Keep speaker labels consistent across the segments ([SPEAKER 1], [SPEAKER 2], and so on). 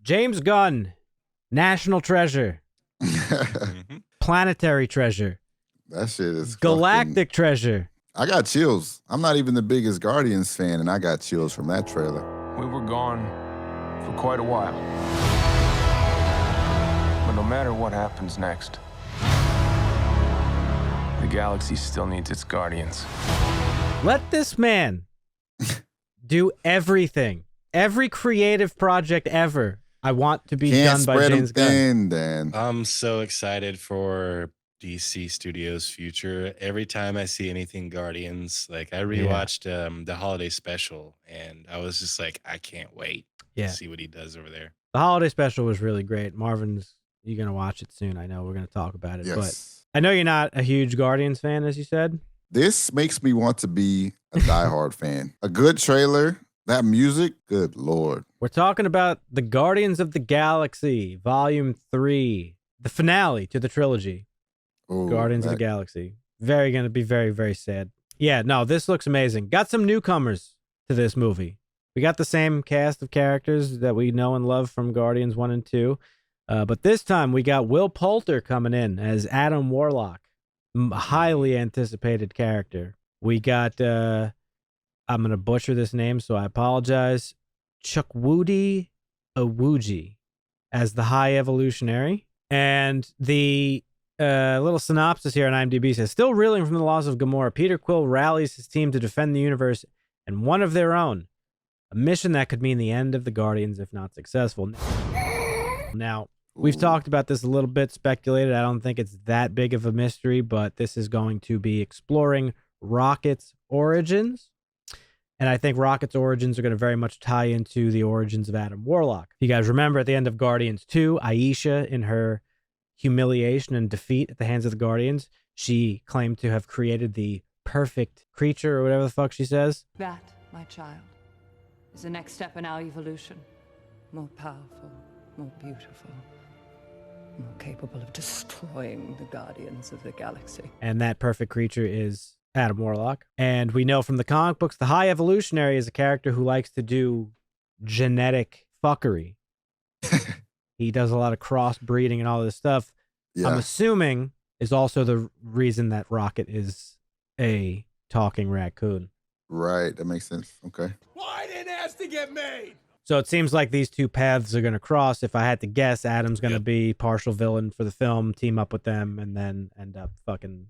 [SPEAKER 1] James Gunn, national treasure,
[SPEAKER 2] Mhm.
[SPEAKER 1] planetary treasure,
[SPEAKER 3] That shit is
[SPEAKER 1] galactic treasure.
[SPEAKER 3] I got chills. I'm not even the biggest Guardians fan, and I got chills from that trailer.
[SPEAKER 4] We were gone for quite a while. But no matter what happens next, the galaxy still needs its guardians.
[SPEAKER 1] Let this man do everything. Every creative project ever, I want to be done by James Gunn.
[SPEAKER 3] Thin, Dan.
[SPEAKER 2] I'm so excited for DC Studios' future. Every time I see anything Guardians, like I rewatched the holiday special, and I was just like, I can't wait to see what he does over there.
[SPEAKER 1] The holiday special was really great. Marvin's, you're going to watch it soon. I know we're going to talk about it.
[SPEAKER 3] Yes.
[SPEAKER 1] But I know you're not a huge Guardians fan, as you said.
[SPEAKER 3] This makes me want to be a diehard fan. A good trailer, that music, good Lord.
[SPEAKER 1] We're talking about the Guardians of the Galaxy, Volume 3, the finale to the trilogy.
[SPEAKER 3] Ooh,
[SPEAKER 1] Guardians of the Galaxy. Going to be very, very sad. Yeah, no, this looks amazing. Got some newcomers to this movie. We got the same cast of characters that we know and love from Guardians 1 and 2. But this time we got Will Poulter coming in as Adam Warlock. Highly anticipated character. We got, I'm going to butcher this name, so I apologize. Chukwudi Awuji as the High Evolutionary. And the little synopsis here on IMDb says, still reeling from the loss of Gamora, Peter Quill rallies his team to defend the universe and one of their own. A mission that could mean the end of the Guardians if not successful. Now, we've talked about this a little bit, speculated. I don't think it's that big of a mystery, but this is going to be exploring Rocket's origins. And I think Rocket's origins are going to very much tie into the origins of Adam Warlock. If you guys remember at the end of Guardians 2, Aisha, in her humiliation and defeat at the hands of the Guardians, she claimed to have created the perfect creature, or whatever the fuck she says.
[SPEAKER 5] That, my child, is the next step in our evolution. More powerful, more beautiful, more capable of destroying the Guardians of the Galaxy.
[SPEAKER 1] And that perfect creature is Adam Warlock. And we know from the comic books, the High Evolutionary is a character who likes to do genetic fuckery. He does a lot of crossbreeding and all this stuff. Yeah. I'm assuming is also the reason that Rocket is a talking raccoon.
[SPEAKER 3] Right, that makes sense. Okay.
[SPEAKER 6] Why didn't it ask to get made?
[SPEAKER 1] So it seems like these two paths are going to cross. If I had to guess, Adam's going to be partial villain for the film, team up with them, and then end up fucking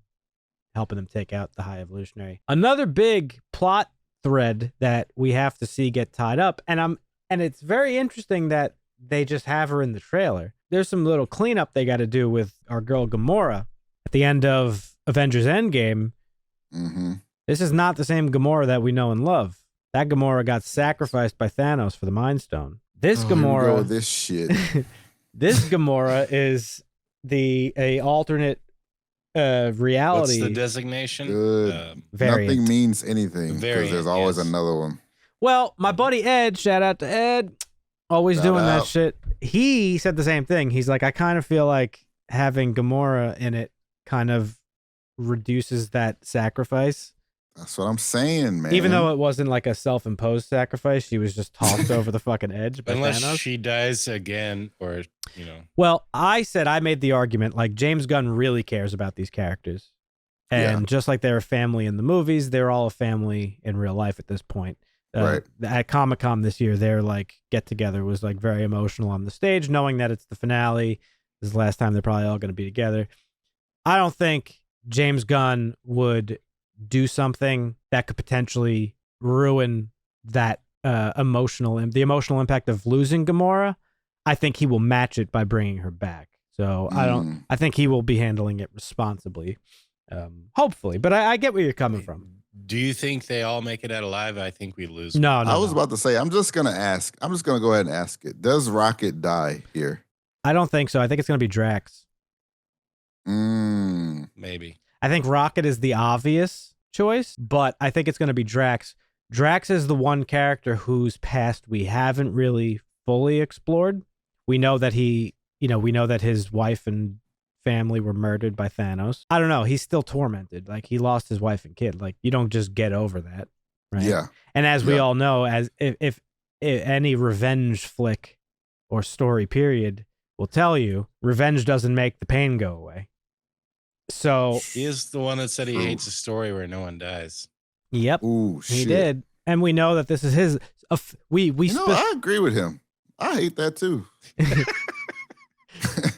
[SPEAKER 1] helping them take out the High Evolutionary. Another big plot thread that we have to see get tied up, and it's very interesting that they just have her in the trailer. There's some little cleanup they got to do with our girl Gamora at the end of Avengers Endgame.
[SPEAKER 3] Mm-hmm.
[SPEAKER 1] This is not the same Gamora that we know and love. That Gamora got sacrificed by Thanos for the Mind Stone. This Gamora,
[SPEAKER 3] this shit.
[SPEAKER 1] This Gamora is a alternate reality.
[SPEAKER 2] What's the designation?
[SPEAKER 3] Good.
[SPEAKER 1] Variant.
[SPEAKER 3] Nothing means anything because there's always another one.
[SPEAKER 1] Well, my buddy Ed, shout out to Ed, always doing that shit. He said the same thing. He's like, I kind of feel like having Gamora in it kind of reduces that sacrifice.
[SPEAKER 3] That's what I'm saying, man.
[SPEAKER 1] Even though it wasn't like a self-imposed sacrifice, she was just tossed over the fucking edge by
[SPEAKER 2] Unless
[SPEAKER 1] Thanos.
[SPEAKER 2] she dies again, or, you know.
[SPEAKER 1] Well, I made the argument, like, James Gunn really cares about these characters. And just like they're a family in the movies, they're all a family in real life at this point.
[SPEAKER 3] Right.
[SPEAKER 1] At Comic-Con this year, their like get-together was like very emotional on the stage, knowing that it's the finale. This is the last time they're probably all going to be together. I don't think James Gunn would do something that could potentially ruin that the emotional impact of losing Gamora. I think he will match it by bringing her back. So I think he will be handling it responsibly, hopefully. But I get where you're coming from.
[SPEAKER 2] Do you think they all make it out alive? I think we lose.
[SPEAKER 1] No.
[SPEAKER 3] I was about to say, I'm just going to go ahead and ask it. Does Rocket die here?
[SPEAKER 1] I don't think so. I think it's going to be Drax.
[SPEAKER 2] Maybe.
[SPEAKER 1] I think Rocket is the obvious choice, but I think it's going to be Drax. Drax is the one character whose past we haven't really fully explored. We know that we know that his wife and family were murdered by Thanos. I don't know. He's still tormented. Like, he lost his wife and kid. Like, you don't just get over that. Right?
[SPEAKER 3] Yeah.
[SPEAKER 1] And as we all know, as if any revenge flick or story period will tell you, revenge doesn't make the pain go away. So,
[SPEAKER 2] He is the one that said he
[SPEAKER 3] True.
[SPEAKER 2] hates a story where no one dies.
[SPEAKER 1] yep,
[SPEAKER 3] Ooh, shit.
[SPEAKER 1] he did. And we know that this is his.
[SPEAKER 3] I agree with him. I hate that too.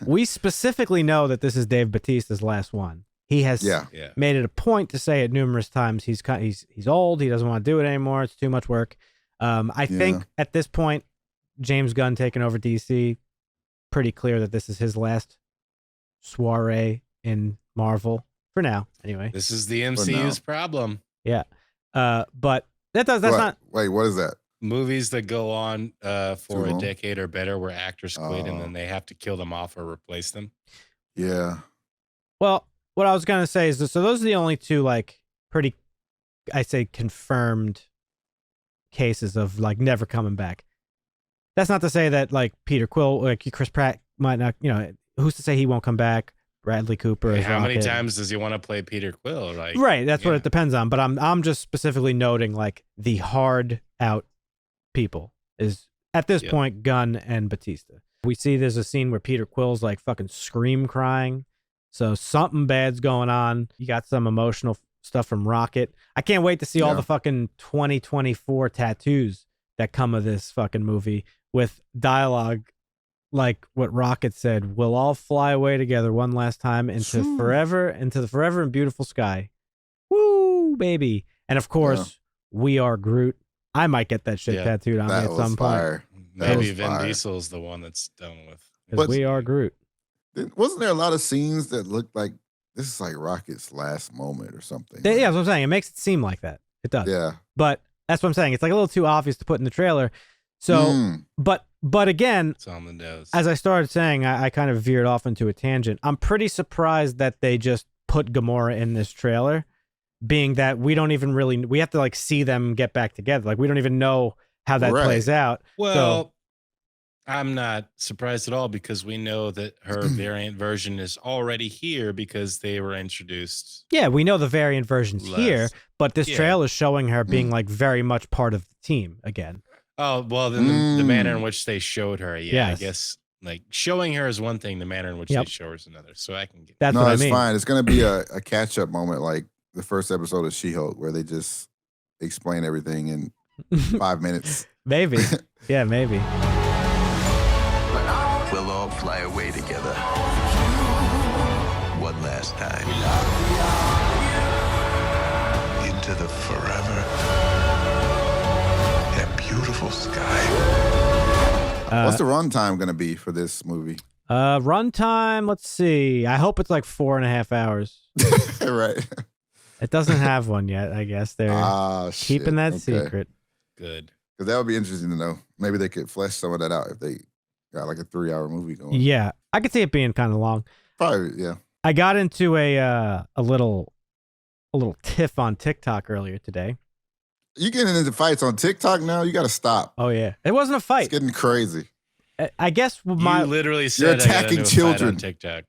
[SPEAKER 1] We specifically know that this is Dave Bautista's last one. He has
[SPEAKER 3] Yeah.
[SPEAKER 2] Yeah.
[SPEAKER 1] made it a point to say it numerous times. He's old. He doesn't want to do it anymore. It's too much work. I think at this point, James Gunn taking over DC, pretty clear that this is his last soiree in Marvel for now. Anyway,
[SPEAKER 2] This is the MCU's problem.
[SPEAKER 1] yeah. But that's
[SPEAKER 3] What?
[SPEAKER 1] not.
[SPEAKER 3] Wait, what is that?
[SPEAKER 2] Movies that go on for
[SPEAKER 3] Too
[SPEAKER 2] a
[SPEAKER 3] long?
[SPEAKER 2] decade or better where actors quit and
[SPEAKER 3] Oh.
[SPEAKER 2] then they have to kill them off or replace them.
[SPEAKER 3] Yeah.
[SPEAKER 1] Well, what I was gonna say is so those are the only two like pretty, I say, confirmed cases of like never coming back. That's not to say that like Peter Quill, like Chris Pratt might not. Who's to say he won't come back? Bradley Cooper.
[SPEAKER 2] Hey,
[SPEAKER 1] as
[SPEAKER 2] how many
[SPEAKER 1] Rocket.
[SPEAKER 2] times does he want to play Peter Quill? Like,
[SPEAKER 1] Right, that's what
[SPEAKER 2] yeah.
[SPEAKER 1] it depends on. But I'm just specifically noting like the hard out people is at this
[SPEAKER 2] Yep.
[SPEAKER 1] point Gunn and Batista. We see there's a scene where Peter Quill's like fucking scream crying. So something bad's going on. You got some emotional stuff from Rocket. I can't wait to see all
[SPEAKER 3] Yeah.
[SPEAKER 1] the fucking 2024 tattoos that come of this fucking movie with dialogue like what Rocket said, we'll all fly away together one last time into
[SPEAKER 3] Phew.
[SPEAKER 1] the forever and beautiful sky. Woo, baby. And of course, we are Groot. I might get that shit
[SPEAKER 2] Yeah.
[SPEAKER 1] tattooed on me
[SPEAKER 3] That
[SPEAKER 1] at
[SPEAKER 3] was
[SPEAKER 1] some point.
[SPEAKER 3] fire. That
[SPEAKER 2] Maybe
[SPEAKER 3] was
[SPEAKER 2] Vin
[SPEAKER 3] fire.
[SPEAKER 2] Diesel's the one that's done with.
[SPEAKER 1] Because
[SPEAKER 3] But-
[SPEAKER 1] we are Groot.
[SPEAKER 3] Wasn't there a lot of scenes that looked like this is like Rocket's last moment or something?
[SPEAKER 1] Yeah, that's what I'm saying. It makes it seem like that. It does.
[SPEAKER 3] Yeah.
[SPEAKER 1] But that's what I'm saying. It's like a little too obvious to put in the trailer. So, but again,
[SPEAKER 2] It's on the nose.
[SPEAKER 1] as I started saying, I kind of veered off into a tangent. I'm pretty surprised that they just put Gamora in this trailer, being that we don't even really, we have to like see them get back together. Like we don't even know how that
[SPEAKER 3] Right.
[SPEAKER 1] plays out.
[SPEAKER 2] Well, I'm not surprised at all because we know that her variant version is already here because they were introduced.
[SPEAKER 1] Yeah, we know the variant version's here,
[SPEAKER 2] last-
[SPEAKER 1] but this
[SPEAKER 2] Yeah.
[SPEAKER 1] trailer is showing her being like very much part of the team again.
[SPEAKER 2] Oh, well, then the manner in which they showed her. Yeah,
[SPEAKER 1] Yes.
[SPEAKER 2] I guess like showing her is one thing, the manner in which
[SPEAKER 1] Yep.
[SPEAKER 2] they show her is another. So I can get
[SPEAKER 1] That's
[SPEAKER 3] No,
[SPEAKER 1] what I
[SPEAKER 3] it's
[SPEAKER 1] mean.
[SPEAKER 3] fine. It's gonna be a catch up moment like the first episode of She-Hulk where they just explain everything in 5 minutes.
[SPEAKER 1] Maybe. Yeah, maybe.
[SPEAKER 7] We'll all fly away together. One last time. Into the forever and beautiful sky.
[SPEAKER 3] What's the runtime gonna be for this movie?
[SPEAKER 1] Runtime, let's see. I hope it's like 4.5 hours.
[SPEAKER 3] Right.
[SPEAKER 1] It doesn't have one yet, I guess. They're keeping that secret.
[SPEAKER 2] good.
[SPEAKER 3] Because that would be interesting to know. Maybe they could flesh some of that out if they got like a 3-hour movie going.
[SPEAKER 1] Yeah, I could see it being kind of long.
[SPEAKER 3] Probably, yeah.
[SPEAKER 1] I got into a little tiff on TikTok earlier today.
[SPEAKER 3] You getting into fights on TikTok now? You got to stop.
[SPEAKER 1] Oh yeah, it wasn't a
[SPEAKER 3] It's
[SPEAKER 1] fight.
[SPEAKER 3] getting crazy.
[SPEAKER 1] I guess
[SPEAKER 2] You
[SPEAKER 1] my
[SPEAKER 2] literally said
[SPEAKER 3] attacking
[SPEAKER 2] I got into a fight
[SPEAKER 3] children.
[SPEAKER 2] on TikTok.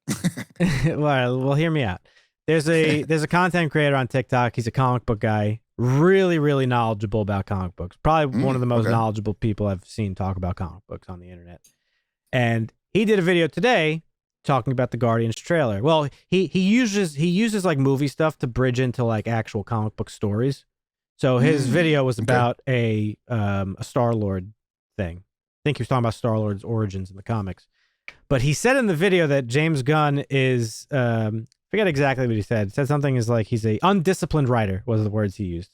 [SPEAKER 1] well, hear me out. There's a content creator on TikTok. He's a comic book guy. Really, really knowledgeable about comic books. Probably one of the most
[SPEAKER 3] okay.
[SPEAKER 1] knowledgeable people I've seen talk about comic books on the internet. And he did a video today talking about the Guardians trailer. Well, he uses like movie stuff to bridge into like actual comic book stories. So his video was
[SPEAKER 3] okay.
[SPEAKER 1] about a Star-Lord thing. I think he was talking about Star-Lord's origins in the comics. But he said in the video that James Gunn is forget exactly what he said. He said something is like he's a undisciplined writer was the words he used.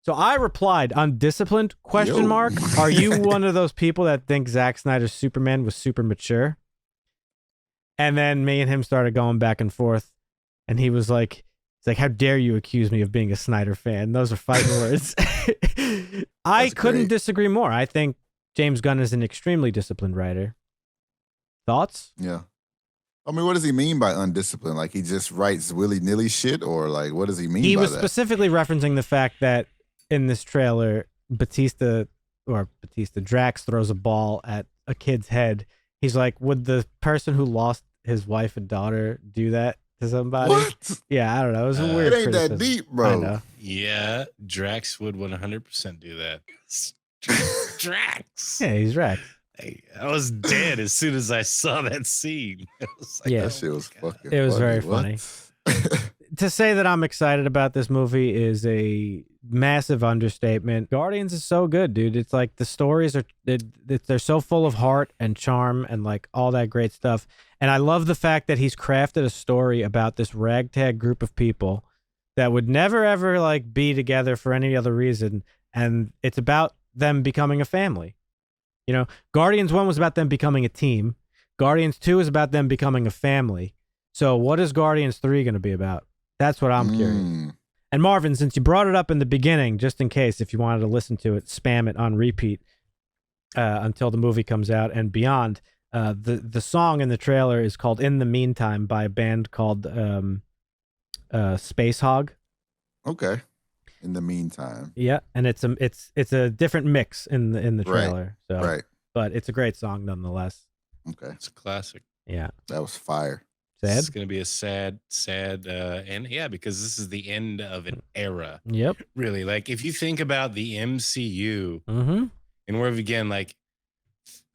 [SPEAKER 1] So I replied, undisciplined, question
[SPEAKER 3] Yo.
[SPEAKER 1] mark. Are you one of those people that think Zack Snyder's Superman was super mature? And then me and him started going back and forth. And he was like, it's like, how dare you accuse me of being a Snyder fan? Those are fighting words. I
[SPEAKER 3] That's
[SPEAKER 1] couldn't
[SPEAKER 3] great.
[SPEAKER 1] disagree more. I think James Gunn is an extremely disciplined writer. Thoughts?
[SPEAKER 3] Yeah. I mean, what does he mean by undisciplined? Like he just writes willy-nilly shit, or like what does he mean
[SPEAKER 1] He
[SPEAKER 3] by
[SPEAKER 1] was
[SPEAKER 3] that?
[SPEAKER 1] specifically referencing the fact that in this trailer, Drax throws a ball at a kid's head. He's like, would the person who lost his wife and daughter do that to somebody?
[SPEAKER 3] What?
[SPEAKER 1] Yeah, I don't know. It was a
[SPEAKER 2] It
[SPEAKER 1] weird
[SPEAKER 3] It ain't that
[SPEAKER 1] criticism.
[SPEAKER 3] deep, bro.
[SPEAKER 1] I know.
[SPEAKER 2] Yeah, Drax would 100% do that. Drax.
[SPEAKER 1] Yeah, he's Drax.
[SPEAKER 2] I was dead as soon as I saw that scene. I was like,
[SPEAKER 1] Yeah.
[SPEAKER 3] That shit was
[SPEAKER 2] God.
[SPEAKER 3] fucking.
[SPEAKER 1] It was very
[SPEAKER 3] What?
[SPEAKER 1] To say that I'm excited about this movie is a massive understatement. Guardians is so good, dude. It's like the stories are they're so full of heart and charm and like all that great stuff. And I love the fact that he's crafted a story about this ragtag group of people that would never ever like be together for any other reason, and it's about them becoming a family. You know, Guardians 1 was about them becoming a team. Guardians 2 is about them becoming a family. So what is Guardians 3 going to be about? That's what I'm curious. And Marvin, since you brought it up in the beginning, just in case, if you wanted to listen to it, spam it on repeat until the movie comes out and beyond. The song in the trailer is called "In the Meantime" by a band called Space Hog.
[SPEAKER 3] Okay. In the meantime.
[SPEAKER 1] Yeah, and it's a different mix in the trailer. So,
[SPEAKER 3] Right.
[SPEAKER 1] but it's a great song nonetheless.
[SPEAKER 3] Okay.
[SPEAKER 2] It's a classic.
[SPEAKER 1] Yeah.
[SPEAKER 3] That was fire.
[SPEAKER 1] Sad.
[SPEAKER 2] It's going to be a sad and yeah, because this is the end of an era.
[SPEAKER 1] Yep.
[SPEAKER 2] Really, like if you think about the MCU
[SPEAKER 1] Mm-hmm.
[SPEAKER 2] and where we begin, like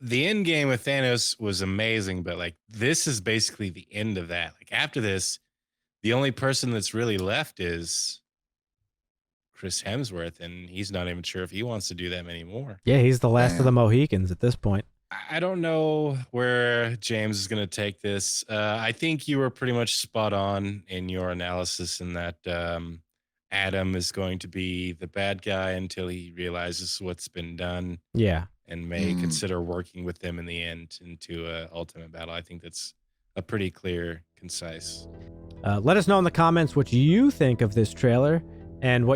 [SPEAKER 2] the end game with Thanos was amazing, but like this is basically the end of that. Like after this, the only person that's really left is Chris Hemsworth, and he's not even sure if he wants to do them anymore.
[SPEAKER 1] Yeah, he's the last of
[SPEAKER 3] Damn.
[SPEAKER 1] the Mohicans at this point.
[SPEAKER 2] I don't know where James is going to take this. I think you were pretty much spot on in your analysis in that Adam is going to be the bad guy until he realizes what's been done
[SPEAKER 1] Yeah.
[SPEAKER 2] and may consider working with them in the end into an ultimate battle. I think that's a pretty clear, concise.
[SPEAKER 1] Let us know in the comments what you think of this trailer and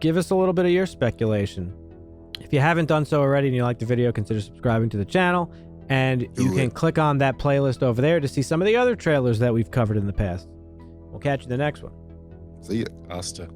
[SPEAKER 1] give us a little bit of your speculation. If you haven't done so already and you like the video, consider subscribing to the channel, and you can click on that playlist over there to see some of the other trailers that we've covered in the past. We'll catch you in the next one.
[SPEAKER 3] See ya.
[SPEAKER 2] Asta.